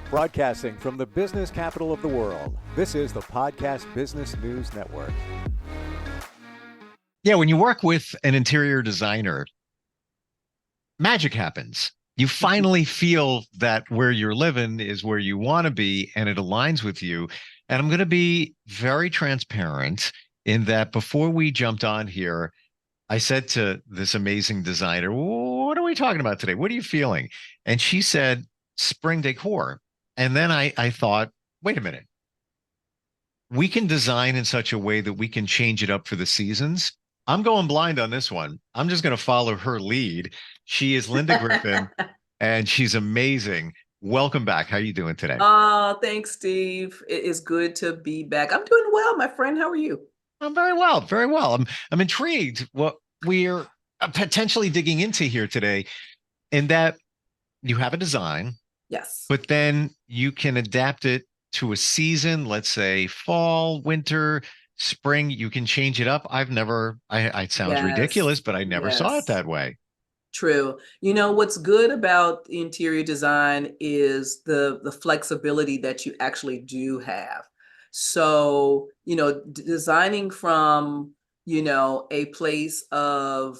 Broadcasting from the business capital of the world, this is the Podcast Business News Network. Yeah, when you work with an interior designer, magic happens. You finally feel that where you're living is where you want to be and it aligns with you. And I'm going to be very transparent in that before we jumped on here, I said to this amazing designer, "What are we talking about today? What are you feeling?" And she said, "Spring decor." And then I thought, wait a minute. We can design in such a way that we can change it up for the seasons. I'm going blind on this one. I'm just going to follow her lead. She is Lynda Griffin, and she's amazing. Welcome back. How are you doing today? Oh, thanks, Steve. It is good to be back. I'm doing well, my friend. How are you? I'm very well, very well. I'm intrigued what we're potentially digging into here today, in that you have a design, Yes. but then you can adapt it to a season, let's say fall, winter, spring. You can change it up. It sounds Yes. ridiculous, but I never saw it Yes. that way. True. You know, what's good about interior design is the flexibility that you actually do have. So, designing from, a place of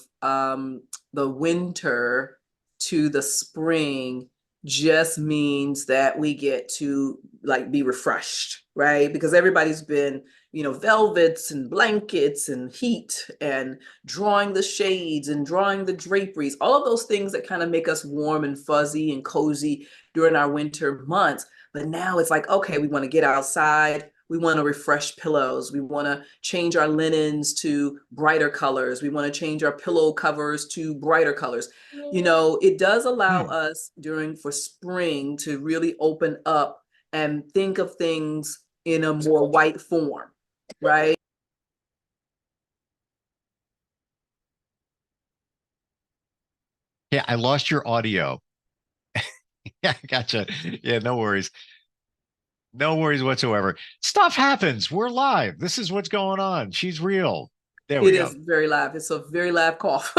the winter to the spring just means that we get to like be refreshed, right? Because everybody's been, velvets and blankets and heat and drawing the shades and drawing the draperies, all of those things that kind of make us warm and fuzzy and cozy during our winter months. But now it's like, okay, we want to get outside. We want to refresh pillows. We want to change our linens to brighter colors. We want to change our pillow covers to brighter colors. It does allow us for spring to really open up and think of things in a more white form, right? Yeah, I lost your audio. Yeah, gotcha. Yeah, no worries. No worries whatsoever. Stuff happens. We're live. This is what's going on. She's real. There we It go. is very live. It's a very live cough.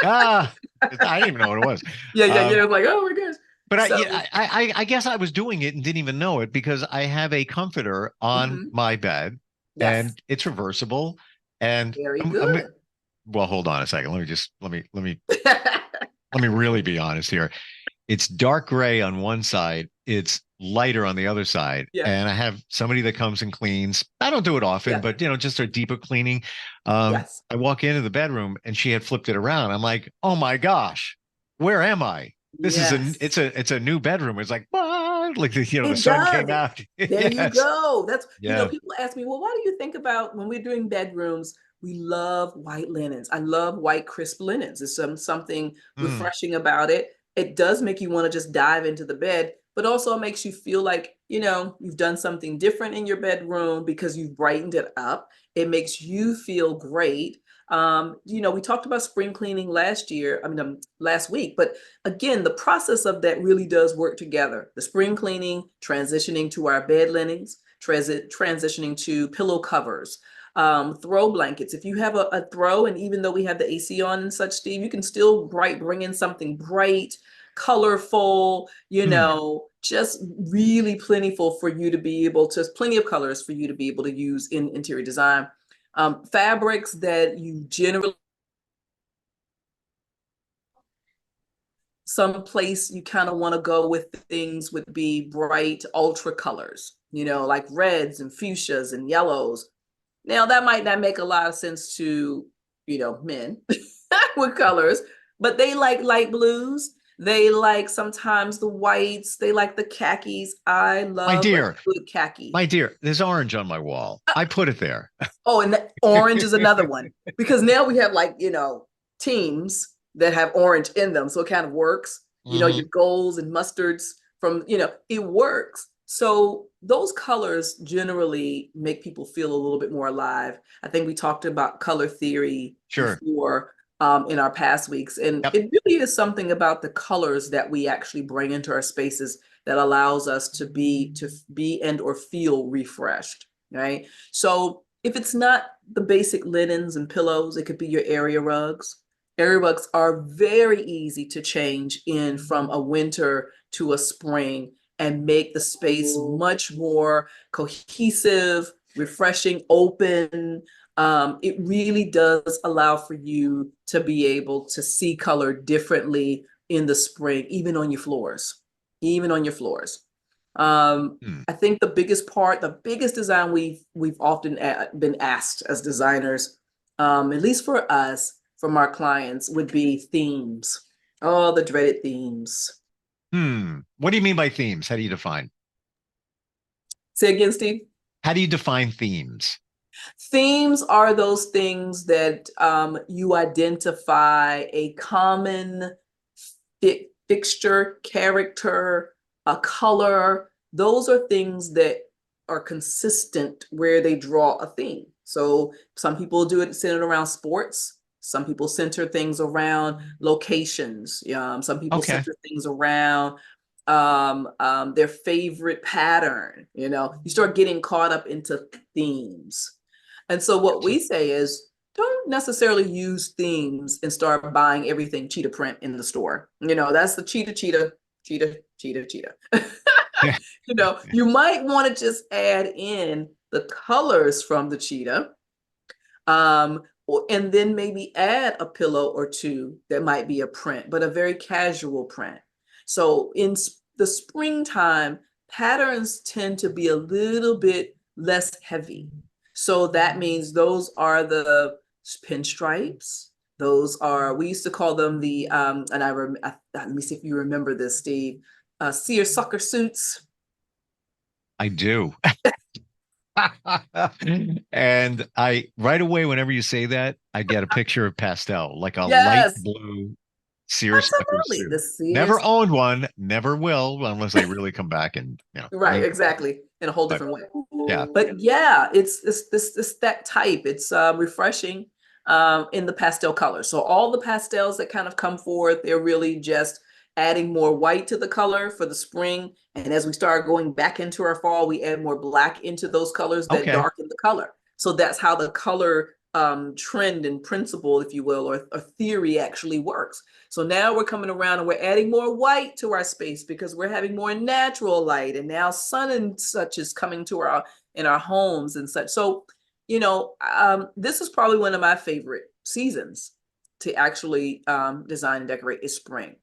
Ah, I didn't even know what it was. Yeah. I'm like, oh my gosh. But So, I guess I was doing it and didn't even know it because I have a comforter on mhm. my bed Yes, and it's reversible. And very I'm good. well, hold on a second. Let me really be honest here. It's dark gray on one side, it's lighter on the other side. Yeah, And I have somebody that comes and cleans. I don't do it often, yeah, but just a deeper cleaning. yes, I walk into the bedroom and she had flipped it around. I'm like, oh my gosh, where am I? This is yes. it's a new bedroom. It's like, what? Like the It sun does. came out. There you Yes. go. That's, Yeah. people ask me, well, what do you think about when we're doing bedrooms? We love white linens. I love white, crisp linens. There's something Mm. refreshing about it. It does make you want to just dive into the bed, but also it makes you feel like, you've done something different in your bedroom because you've brightened it up. It makes you feel great. We talked about spring cleaning last week, but again, the process of that really does work together. The spring cleaning, transitioning to our bed linens, transitioning to pillow covers, throw blankets. If you have a throw, and even though we have the AC on and such, Steve, you can still bring in something bright, colorful, Mm. just really plentiful for you to be able to, plenty of colors for you to be able to use in interior design. Fabrics that you generally, some place you kind of want to go with things would be bright ultra colors, like reds and fuchsias and yellows. Now that might not make a lot of sense to, men with colors, but they like light blues. They like sometimes the whites. They like the khakis. I My love a dear, good khaki. my dear, there's orange on my wall. I put it there. Oh, and the orange is another one because now we have like, teams that have orange in them. So it kind of works, your Hmm. golds and mustards from, it works. So those colors generally make people feel a little bit more alive. I think we talked about color theory Sure. before in our past weeks. And Yep. it really is something about the colors that we actually bring into our spaces that allows us to be and or feel refreshed, right? So if it's not the basic linens and pillows, it could be your area rugs. Area rugs are very easy to change in from a winter to a spring. and make the space much more cohesive, refreshing, open. It really does allow for you to be able to see color differently in the spring, even on your floors, even on your floors. I think the biggest design we've often been asked as designers, at least for us, from our clients, would be themes. Oh, the dreaded themes. What do you mean by themes? How do you define? Say again, Steve. How do you define themes? Themes are those things that you identify a common fixture, character, a color. Those are things that are consistent where they draw a theme. So some people do it centered around sports. Some people center things around locations. Some people Okay. center things around their favorite pattern. You start getting caught up into themes. And so what we say is, don't necessarily use themes and start buying everything cheetah print in the store. That's the cheetah, cheetah, cheetah, cheetah, cheetah. Yeah. You might want to just add in the colors from the cheetah, and then maybe add a pillow or two that might be a print, but a very casual print. So in the springtime, patterns tend to be a little bit less heavy. So that means those are the pinstripes. We used to call them let me see if you remember this, Steve, seersucker suits. I do. And right away, whenever you say that, I get a picture of pastel, like a light Yes, blue seersucker absolutely. suit. The Never seers, owned one, never will, unless they really come back and, right, exactly, in a whole but different way. yeah. But yeah, it's that type. It's refreshing in the pastel color. So all the pastels that kind of come forth, they're really just adding more white to the color for the spring. And as we start going back into our fall, we add more black into those colors that Okay. darken the color. So that's how the color trend and principle, if you will, or theory actually works. So now we're coming around and we're adding more white to our space because we're having more natural light, and now sun and such is coming to our homes and such. So, this is probably one of my favorite seasons to actually design and decorate is spring.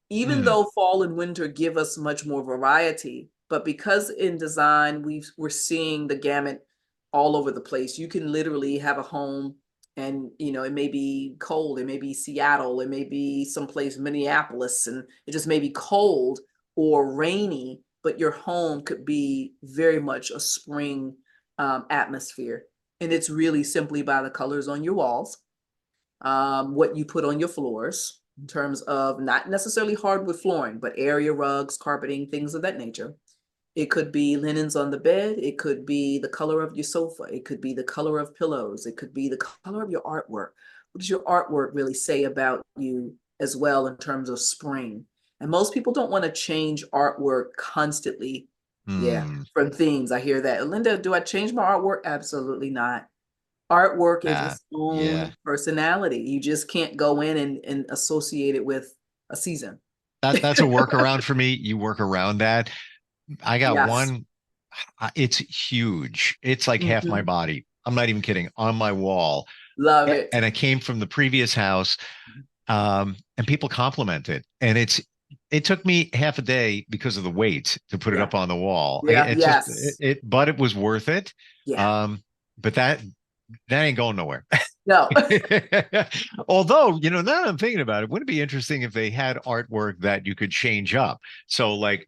Even Hmm. though fall and winter give us much more variety, but because in design we're seeing the gamut all over the place. You can literally have a home and it may be cold, it may be Seattle, it may be someplace Minneapolis, and it just may be cold or rainy, but your home could be very much a spring atmosphere. And it's really simply by the colors on your walls, what you put on your floors in terms of not necessarily hardwood flooring, but area rugs, carpeting, things of that nature. It could be linens on the bed. It could be the color of your sofa. It could be the color of pillows. It could be the color of your artwork. What does your artwork really say about you as well in terms of spring? And most people don't want to change artwork constantly. Yeah, Hmm. from themes. I hear that. Lynda, do I change my artwork? Absolutely not. Artwork is its Yeah. own personality. You just can't go in and associate it with a season. That's a workaround for me. You work around that. I got Yes. one. It's huge. It's like half my Mhm. body. I'm not even kidding. On my wall. Love it. And I came from the previous house, and people compliment it. And it took me half a day because of the weight to put it Yeah. up on the wall. Yeah. It just Yes. but it was worth it. Yeah. But that ain't going nowhere. No. Although, now that I'm thinking about it, wouldn't it be interesting if they had artwork that you could change up? So like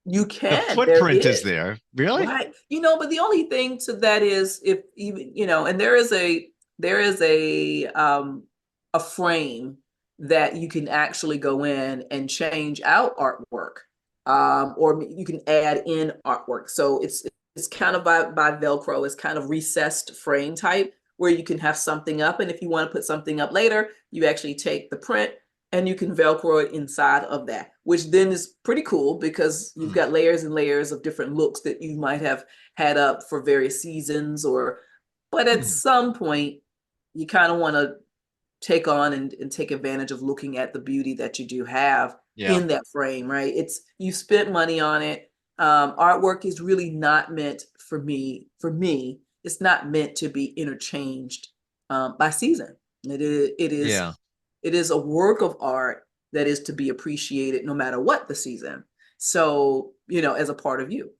You the can. There footprint is is. there. Really? Right. But the only thing to that is if even, and there is a frame that you can actually go in and change out artwork. Or you can add in artwork. So it's kind of by Velcro, it's kind of recessed frame type where you can have something up. And if you want to put something up later, you actually take the print and you can Velcro it inside of that, which then is pretty cool because you've Hmm. got layers and layers of different looks that you might have had up for various seasons but at Hmm. some point you kind of want to take on and take advantage of looking at the beauty that you do have Yeah. in that frame, right? It's you spent money on it. Artwork is really not meant for me. For me, it's not meant to be interchanged by season. It is. It is. Yeah. It is a work of art that is to be appreciated no matter what the season. So, as a part of you.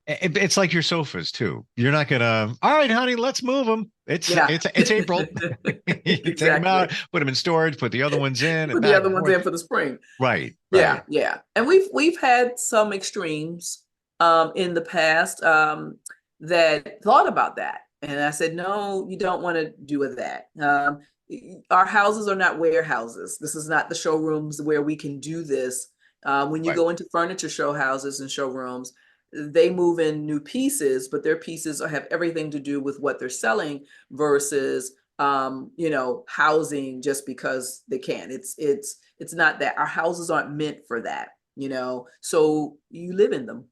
It's like your sofas too. You're not gonna, all right, honey, let's move them. It's Yeah. it's April. You take them Exactly. out, put them in storage, put the other ones in, and Put the back other and ones forth. in for the spring. Right, Yeah, right. yeah. And we've had some extremes in the past that thought about that. And I said, no, you don't want to do that. Our houses are not warehouses. This is not the showrooms where we can do this. When you Right. go into furniture show houses and showrooms, they move in new pieces, but their pieces have everything to do with what they're selling versus housing just because they can. It's not that. Our houses aren't meant for that. So you live in them.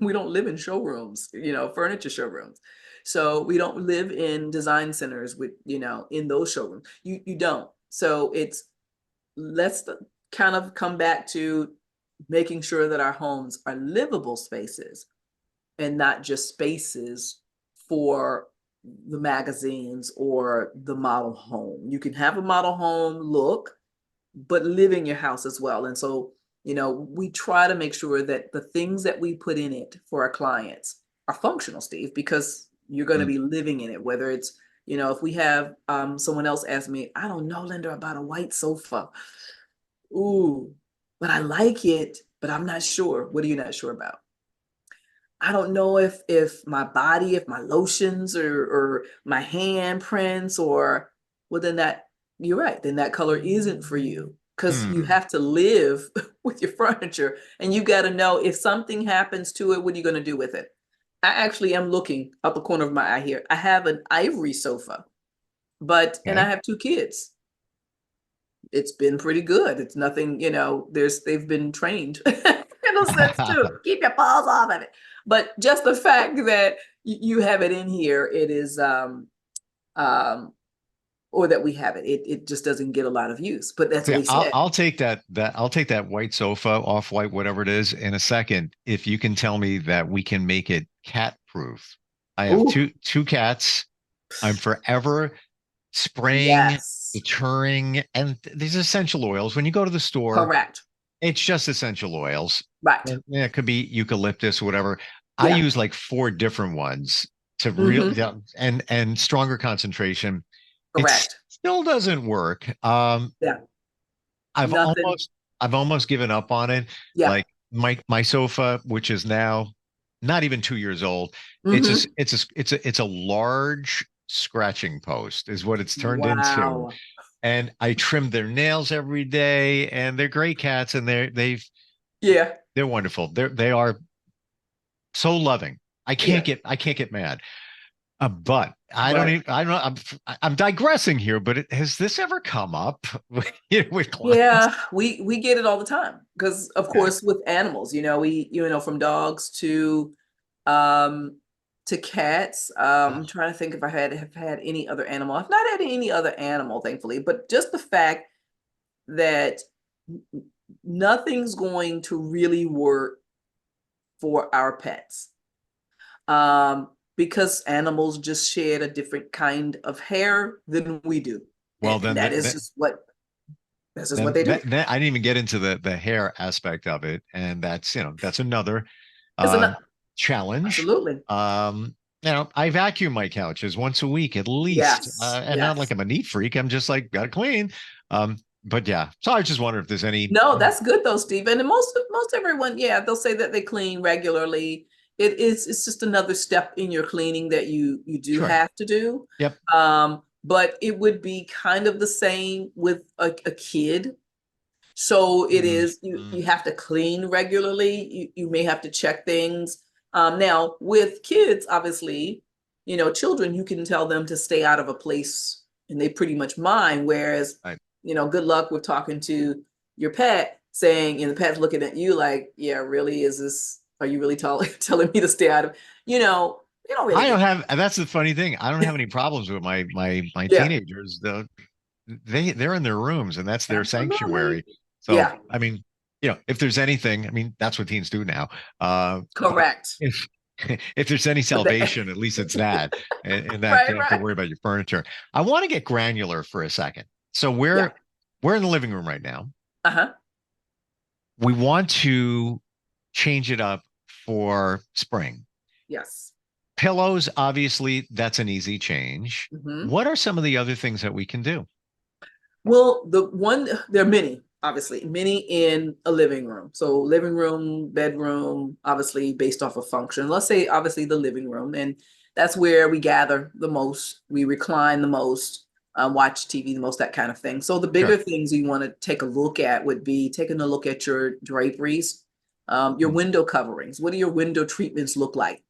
We don't live in showrooms, furniture showrooms. So we don't live in design centers with, in those showrooms. You don't. So let's kind of come back to making sure that our homes are livable spaces and not just spaces for the magazines or the model home. You can have a model home look, but live in your house as well. And so, we try to make sure that the things that we put in it for our clients are functional, Steve, because you're going to Mm. be living in it, whether it's, if we have someone else ask me, I don't know, Lynda, about a white sofa. Ooh, but I like it, but I'm not sure. What are you not sure about? I don't know if my body, if my lotions or my handprints or well then that you're right, then that color isn't for you because you Hmm. have to live with your furniture and you got to know if something happens to it, what are you going to do with it? I actually am looking up the corner of my eye here. I have an ivory sofa, and I Okay. have two kids. It's been pretty good. It's nothing, they've been trained in a sense too. Keep your paws off of it. But just the fact that you have it in here, it is um or that we have it just doesn't get a lot of use. But that's what Yeah, we I'll said. I'll take I'll take that white sofa, off white, whatever it is, in a second. If you can tell me that we can make it cat proof. I have Ooh, two cats. I'm forever spraying, yes. deterring, and these essential oils. When you go to the store, Correct. it's just essential oils. Right. And, yeah, it could be eucalyptus or whatever. I Yeah. use like four different ones to real, Mm-hmm. yeah, and stronger concentration. It Correct. still doesn't work. Yeah. I've Nothing. almost I've almost given up on it. Yeah. Like my sofa, which is now not even 2 years old, Mm-hmm. it's a large scratching post is what it's turned into. Wow. And I trim their nails every day, and they're great cats, and Yeah. they're wonderful. They are so loving. Yeah. I can't get mad. But But I don't know. I'm digressing here, but has this ever come up with clients? yeah, we get it all the time because of Okay. course with animals, we from dogs um to cats. I'm trying to think if I have had any other animal. I've not had any other animal, thankfully, but just the fact that nothing's going to really work for our pets. Because animals just shed a different kind of hair than we do. Well, And that's just what they do. I didn't even get into the hair aspect of it, and that's that's another It's uh, an challenge. absolutely. I vacuum my couches once a week at least, Yes, and not like yes. I'm a neat freak. I'm just like gotta clean. But yeah, so I just wonder if there's any. No, that's good though, Stephen. And most everyone, yeah, they'll say that they clean regularly. It's just another step in your cleaning that you do Sure. have to do. Yep. But it would be kind of the same with a kid. So it Mm, is mm. you have to clean regularly. You may have to check things. Now with kids, obviously, children, you can tell them to stay out of a place and they pretty much mind. Whereas, Right. good luck with talking to your pet saying, and the pet's looking at you like, yeah, really, are you really telling me to stay out of, they don't really I don't get, have. And that's the funny thing. I don't have any problems with my yeah, teenagers. They're in their rooms, and that's their absolutely. sanctuary. So Yeah. I mean. if there's anything, I mean, that's what teens do now. But Correct. if there's any But salvation, at least it's that, and that you right, don't have to right. worry about your furniture. I want to get granular for a second. So Yeah. we're in the living room right now. Uh-huh. We want to change it up for spring. Yes. Pillows, obviously, that's an easy change. Hmm. What are some of the other things that we can do? Well, there are many, obviously, many in a living room. So living room, bedroom, obviously based off of function. Let's say obviously the living room, and that's where we gather the most, we recline the most, watch TV the most, that kind of thing. So the bigger Sure. things you want to take a look at would be taking a look at your draperies, your Mm. window coverings. What do your window treatments look like?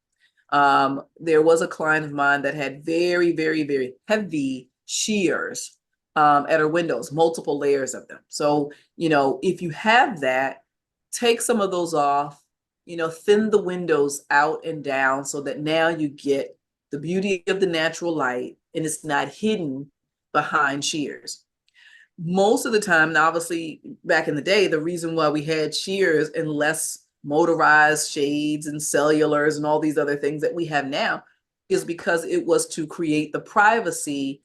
There was a client of mine that had very, very, very heavy shears at her windows, multiple layers of them. So, if you have that, take some of those off, thin the windows out and down so that now you get the beauty of the natural light and it's not hidden behind shears. Most of the time, and obviously back in the day, the reason why we had shears and less motorized shades and cellulars and all these other things that we have now is because it was to create the privacy,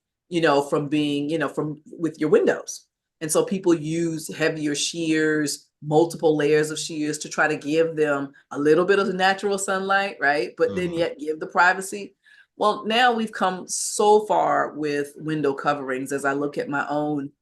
from being, from with your windows. And so people use heavier shears, multiple layers of shears to try to give them a little bit of the natural sunlight, right? But then Mhm. yet give the privacy. Well, now we've come so far with window coverings as I look at my own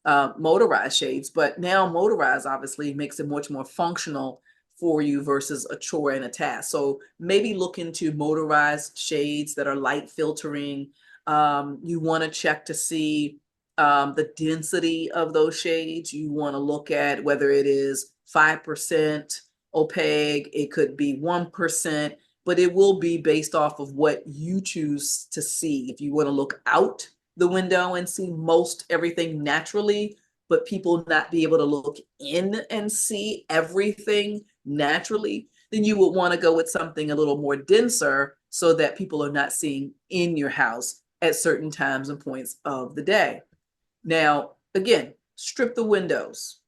motorized shades, but now motorized obviously makes it much more functional for you versus a chore and a task. So maybe look into motorized shades that are light filtering. You want to check to see the density of those shades. You want to look at whether it is 5% opaque, it could be 1%, but it will be based off of what you choose to see. If you want to look out the window and see most everything naturally, but people not be able to look in and see everything naturally, then you would want to go with something a little more denser so that people are not seeing in your house at certain times and points of the day. Now, again, strip the windows,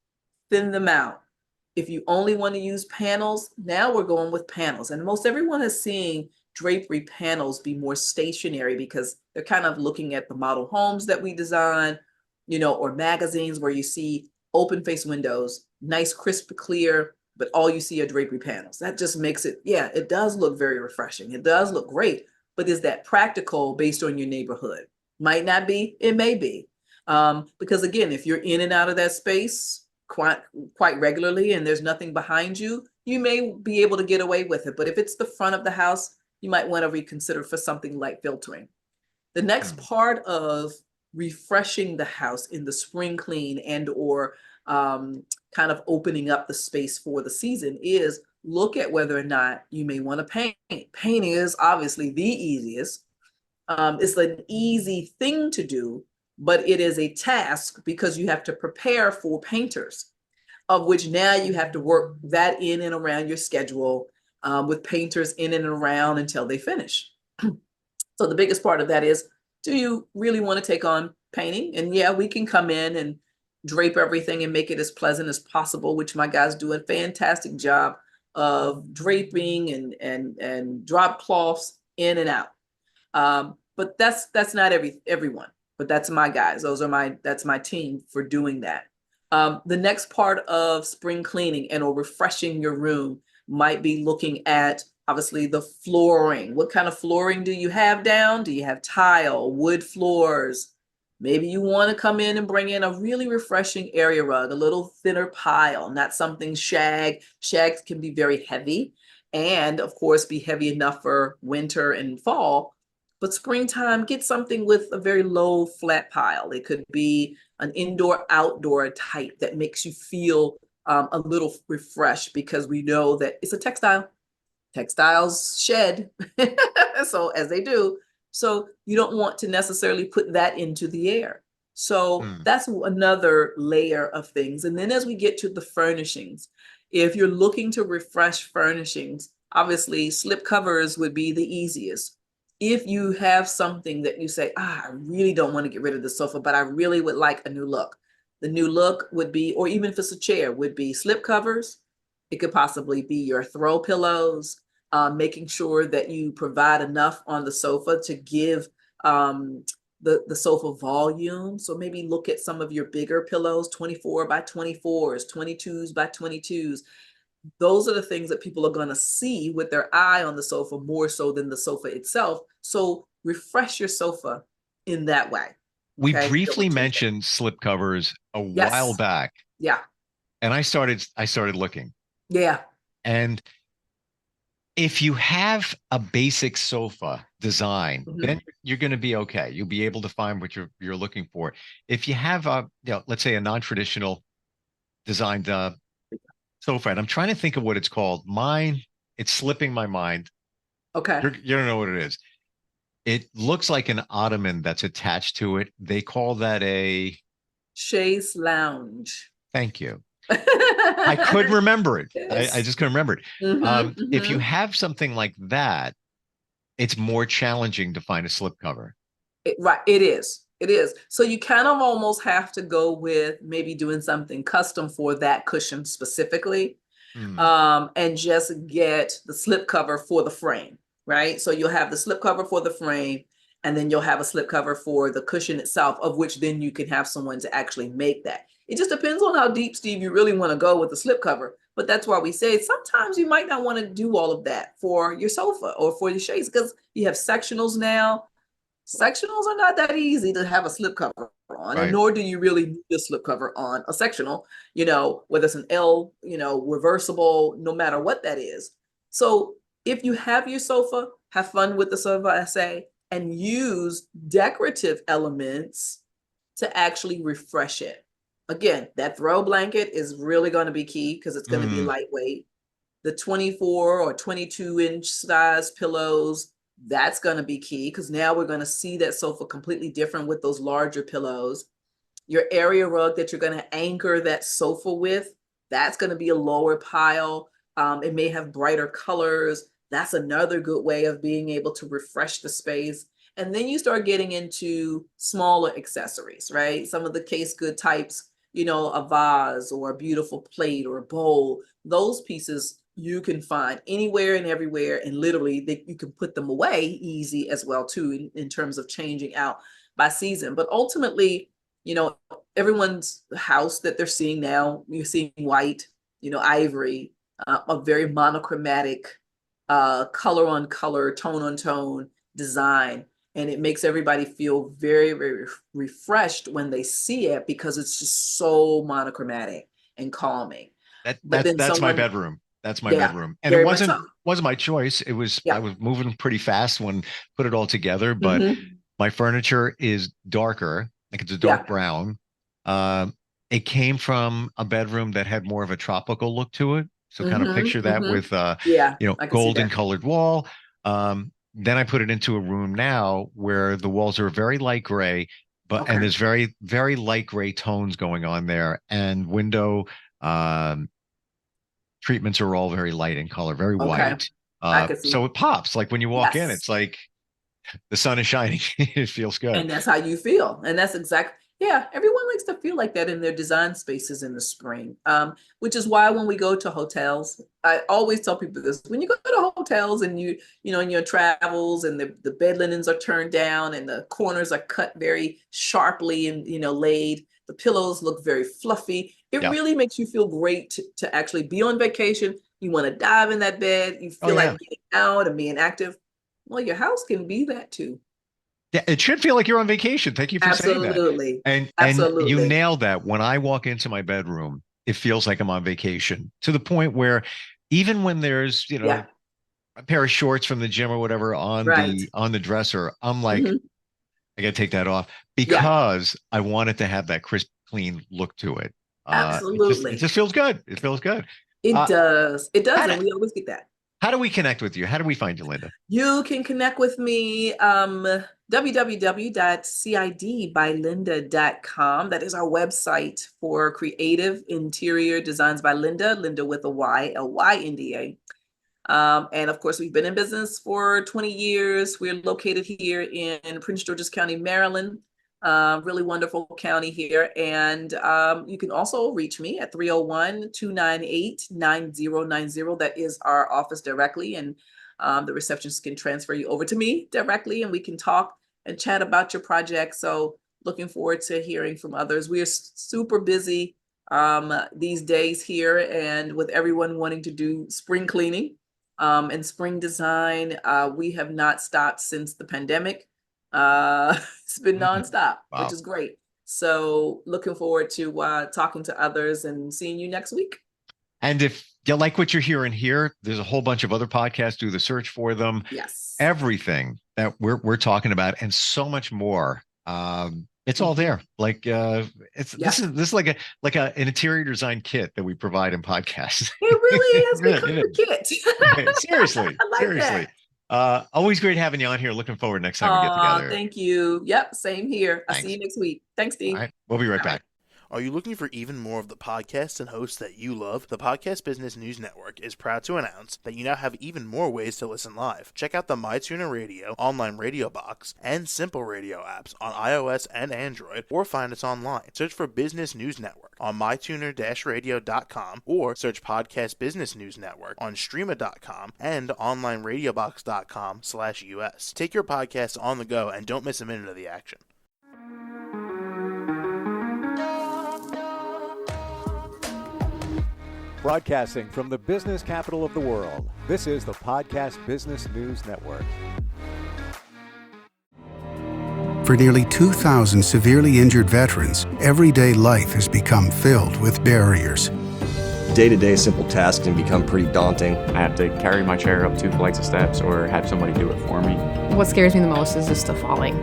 thin them out. If you only want to use panels, now we're going with panels. And most everyone is seeing drapery panels be more stationary because they're kind of looking at the model homes that we design, or magazines where you see open face windows, nice, crisp, clear, but all you see are drapery panels. That just makes it, yeah, it does look very refreshing. It does look great, but is that practical based on your neighborhood? Might not be, it may be. Because again, if you're in and out of that space quite regularly and there's nothing behind you, you may be able to get away with it. But if it's the front of the house, you might want to reconsider for something like filtering. The next Mm. part of refreshing the house in the spring clean and or kind of opening up the space for the season is look at whether or not you may want to paint. Painting is obviously the easiest. It's an easy thing to do, but it is a task because you have to prepare for painters, of which now you have to work that in and around your schedule with painters in and around until they finish. So the biggest part of that is, do you really want to take on painting? And yeah, we can come in and drape everything and make it as pleasant as possible, which my guys do a fantastic job of draping and drop cloths in and out. But that's not everyone, but that's my guys. That's my team for doing that. The next part of spring cleaning and or refreshing your room might be looking at obviously the flooring. What kind of flooring do you have down? Do you have tile, wood floors? Maybe you want to come in and bring in a really refreshing area rug, a little thinner pile, not something shag. Shags can be very heavy and of course be heavy enough for winter and fall. But springtime, get something with a very low flat pile. It could be an indoor outdoor type that makes you feel a little refreshed because we know that it's a textile. Textiles shed, so as they do. So you don't want to necessarily put that into the air. So Mm. that's another layer of things. And then as we get to the furnishings, if you're looking to refresh furnishings, obviously slip covers would be the easiest. If you have something that you say, I really don't want to get rid of the sofa, but I really would like a new look, The new look would be, or even if it's a chair, would be slip covers. It could possibly be your throw pillows, making sure that you provide enough on the sofa to give the sofa volume. So maybe look at some of your bigger pillows, 24 by 24s, 22s by 22s. Those are the things that people are going to see with their eye on the sofa more so than the sofa itself. So refresh your sofa in that way. We Okay. briefly mentioned slip covers a while Yes. back. Yeah. And I started looking. Yeah. And if you have a basic sofa design, then you're going to be okay. You'll be able to find what you're looking for. If you have a, let's say a non-traditional designed sofa, and I'm trying to think of what it's called. Mine, it's slipping my mind. Okay. You don't know what it is. It looks like an ottoman that's attached to it. They call that a chaise lounge. Thank you. I couldn't remember it. Yes. I just couldn't remember it. If you have something like that, it's more challenging to find a slip cover. Right. It is. It is. So you kind of almost have to go with maybe doing something custom for that cushion specifically, and just get the slip cover for the frame, right? So you'll have the slip cover for the frame, and then you'll have a slip cover for the cushion itself, of which then you can have someone to actually make that. It just depends on how deep, Steve, you really want to go with the slip cover. But that's why we say sometimes you might not want to do all of that for your sofa or for your shades, because you have sectionals now. Sectionals are not that easy to have a slip cover on, and nor do you really need a slip cover on a sectional, whether it's an L, reversible, no matter what that is. So if you have your sofa, have fun with the sofa, I say, and use decorative elements to actually refresh it. Again, that throw blanket is really going to be key because it's going to be lightweight. The 24 or 22-inch size pillows, that's going to be key because now we're going to see that sofa completely different with those larger pillows. Your area rug that you're going to anchor that sofa with, that's going to be a lower pile. It may have brighter colors. That's another good way of being able to refresh the space. And then you start getting into smaller accessories, right? Some of the case good types, a vase or a beautiful plate or a bowl, those pieces you can find anywhere and everywhere, and literally you can put them away easy as well too, in terms of changing out by season. But ultimately, everyone's house that they're seeing now, you're seeing white, ivory, a very monochromatic, color on color, tone on tone design. And it makes everybody feel very, very refreshed when they see it because it's just so monochromatic and calming. That's my bedroom. That's my bedroom. And it wasn't my choice. It was, I was moving pretty fast when put it all together, but my furniture is darker. Like it's a dark brown. It came from a bedroom that had more of a tropical look to it. So kind of picture that with, golden colored wall. Then I put it into a room now where the walls are very light gray, and there's very, very light gray tones going on there, and window, treatments are all very light in color, very white. So it pops. Like when you walk in, it's like the sun is shining. It feels good. And that's how you feel. And that's everyone likes to feel like that in their design spaces in the spring, which is why when we go to hotels, I always tell people this: when you go to hotels and in your travels and the bed linens are turned down and the corners are cut very sharply and, laid, the pillows look very fluffy. It really makes you feel great to actually be on vacation. You want to dive in that bed. You feel like getting out and being active. Well, your house can be that too. Yeah, it should feel like you're on vacation. Thank you for saying that. And you nailed that. When I walk into my bedroom, it feels like I'm on vacation, to the point where even when there's, a pair of shorts from the gym or whatever on the dresser, I'm like, I got to take that off because I want it to have that crisp, clean look to it. Absolutely. It just feels good. It feels good. It does. It does. And we always get that. How do we connect with you? How do we find you, Lynda? You can connect with me, www.cidbylynda.com. That is our website for creative interior designs by Lynda, Lynda with a Y, Lynda. And of course, we've been in business for 20 years. We're located here in Prince George's County, Maryland. Really wonderful county here. And you can also reach me at 301-298-9090. That is our office directly. And the receptionist can transfer you over to me directly, and we can talk and chat about your project. So looking forward to hearing from others. We are super busy these days here, and with everyone wanting to do spring cleaning and spring design, we have not stopped since the pandemic. It's been nonstop, Wow. which is great. So looking forward to talking to others and seeing you next week. And if you like what you're hearing here, there's a whole bunch of other podcasts. Do the search for them. Yes. Everything that we're talking about and so much more. It's all there. Like this is like an interior design kit that we provide in podcasts. It really has become a kit. Seriously. I like that. Always great having you on here. Looking forward next time we get together. Thank you. Yep, same here. I'll see you next week. Thanks, Steve. All right, we'll be right back. Are you looking for even more of the podcasts and hosts that you love? The Podcast Business News Network is proud to announce that you now have even more ways to listen live. Check out the MyTuner Radio, online radio box, and Simple Radio apps on iOS and Android, or find us online. Search for Business News Network on mytuner-radio.com, or search Podcast Business News Network on streama.com and onlineradiobox.com/US. Take your podcast on the go and don't miss a minute of the action. Broadcasting from the business capital of the world, this is the Podcast Business News Network. For nearly 2,000 severely injured veterans, everyday life has become filled with barriers. Day-to-day simple tasks can become pretty daunting. I have to carry my chair up 2 flights of steps or have somebody do it for me. What scares me the most is just the falling.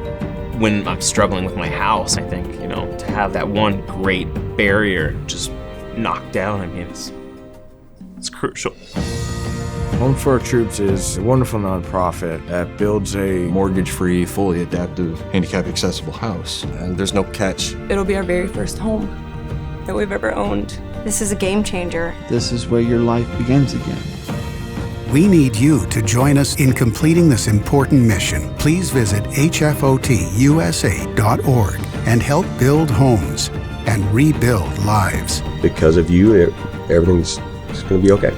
When I'm struggling with my house, I think, to have that one great barrier just knocked down, I mean, it's crucial. Home for Our Troops is a wonderful nonprofit that builds a mortgage-free, fully adaptive, handicap-accessible house. And there's no catch. It'll be our very first home that we've ever owned. This is a game changer. This is where your life begins again. We need you to join us in completing this important mission. Please visit hfotusa.org and help build homes and rebuild lives. Because of you, everything's going to be okay.